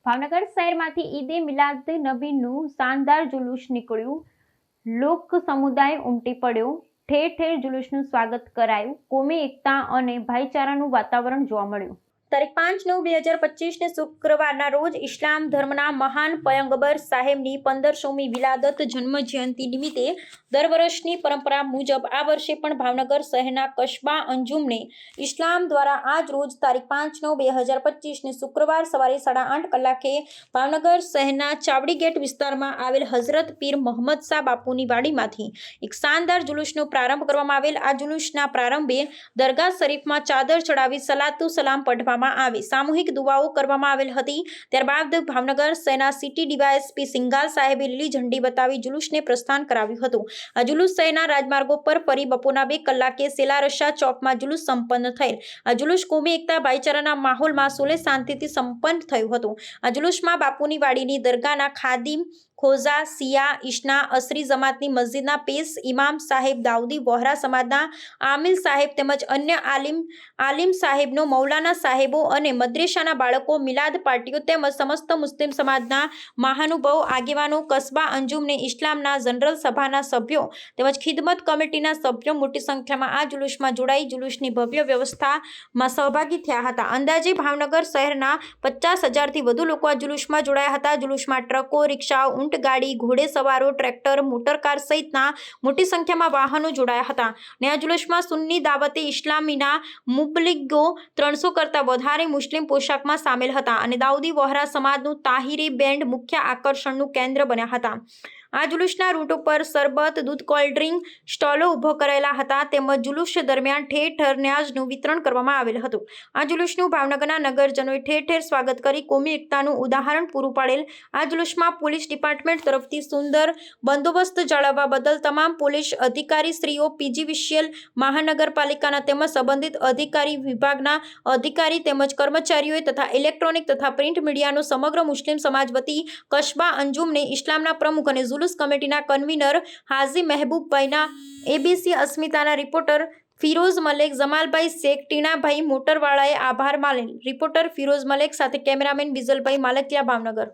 ભાવનગર શહેરમાંથી ઈદે મિલાદ નબીનું શાનદાર જુલુસ નીકળ્યું. લોક સમુદાય ઉમટી પડ્યો. ઠેર ઠેર જુલુસનું સ્વાગત કરાયું. કોમી એકતા અને ભાઈચારાનું વાતાવરણ જોવા મળ્યું. તારીખ 5/9/2025 શુક્રવારના રોજ ઇસ્લામ ધર્મના મહાન પયગંબર સાહેબની 1500મી વિલાદત જન્મ જયંતિ નિમિત્તે દર વર્ષની પરંપરા મુજબ આ વર્ષે પણ ભાવનગર શહેરના કસ્બા અંજુમને ઇસ્લામ દ્વારા આજ રોજ તારીખ 5/9/2025 શુક્રવાર સવારે 8:30 કલાકે ભાવનગર શહેરના ચાવડી ગેટ વિસ્તારમાં આવેલ હઝરત પીર મોહમ્મદ શાહ બાપુની વાડીમાંથી એક શાનદાર જુલુસનો પ્રારંભ કરવામાં આવેલ. આ જુલુસના પ્રારંભે દરગાહ શરીફમાં ચાદર ચડાવી સલાતુ સલામ પઢવામાં આવે, સામૂહિક દુઆઓ કરવામાં આવેલ હતી. ત્યારબાદ ભાવનગર શહેરના સિટી ડીવાયએસપી સિંઘાલ સાહેબે લીલી ઝંડી બતાવી જુલુસને પ્રસ્થાન કરાવ્યું હતું. આ જુલુસ શહેરના રાજમાર્ગો પર ફરી બપોરના 2 કલાકે સેલારશા ચોકમાં જુલુસ સંપન્ન થયેલ. આ જુલુસ કોમી એકતા ભાઈચારાના માહોલમાં સુલે શાંતિથી સંપન્ન થયું હતું. આ જુલુસમાં બાપુની વાડીની દરગાહના ખાદિમ, ખોજા, સિયા, ઈશના, અસરી જમાતની મસ્જિદના પેશ ઇમામ સાહેબ, દાઉદી વોહરા સમાજના આમિલ સાહેબ તેમજ અન્ય આલિમ સાહેબનો, મૌલાના સાહેબો અને મદ્રેસાના બાળકો, મિલાદ પાર્ટીઓ તેમજ સમસ્ત મુસ્લિમ સમાજના મહાનુભાવો, આગેવાનો, કસ્બા અંજુમને ઇસ્લામના જનરલ સભાના સભ્યો તેમજ ખિદમત કમિટીના સભ્યો મોટી સંખ્યામાં આ જુલુસમાં જોડાઈ જુલુસની ભવ્ય વ્યવસ્થામાં સહભાગી થયા હતા. અંદાજે ભાવનગર શહેરના 50,000થી વધુ લોકો આ જુલુસમાં જોડાયા હતા. જુલુસમાં ટ્રકો, રિક્ષાઓ, ઊંટગાડી, ઘોડેસવારો, ટ્રેક્ટર, મોટરકાર સહિતના મોટી સંખ્યામાં વાહનો જોડાયા હતા. અને આ જુલુસમાં સુન્ની દાવતે ઇસ્લામીના મુબલિગો 300 કરતાં વધારે મુસ્લિમ પોશાકમાં સામેલ હતા અને દાઉદી વોહરા સમાજનું તાહિરી બેન્ડ મુખ્ય આકર્ષણનું કેન્દ્ર બન્યા હતા. આ જુલુસના રૂટ ઉપર શરબત, દૂધ, કોલ્ડ્રિંક સ્ટોલો ઊભો કરાયેલા હતા તેમજ જુલુસ દરમિયાન ઠેર ઠેર ન્યાઝનું વિતરણ કરવામાં આવેલ હતું. આ જુલુસનું ભાવનગરના નગરજનોએ ઠેર ઠેર સ્વાગત કરી કોમી એકતાનું ઉદાહરણ પૂરું પાડેલ. આ જુલુસમાં પોલીસ ડિપાર્ટમેન્ટ તરફથી સુંદર બંદોબસ્ત જાળવવા બદલ તમામ પોલીસ અધિકારીશ્રીઓ, પીજીવીસીએલ, મહાનગરપાલિકાના તેમજ સંબંધિત અધિકારી વિભાગના અધિકારી તેમજ કર્મચારીઓએ તથા ઇલેક્ટ્રોનિક તથા પ્રિન્ટ મીડિયાનો સમગ્ર મુસ્લિમ સમાજ વતી કસ્બા અંજુમને ઇસ્લામના પ્રમુખ અને જુલુસ કમિટીના કન્વીનર હાજી મહેબૂબભાઈના, એબીસી અસ્મિતાના રિપોર્ટર ફિરોઝ મલેક, જમાલભાઈ શેખ, ટીણાભાઈ મોટરવાળાએ આભાર માનેલ. રિપોર્ટર ફિરોઝ મલેક સાથે કેમેરામેન બિજલભાઈ માલકિયા, ભાવનગર.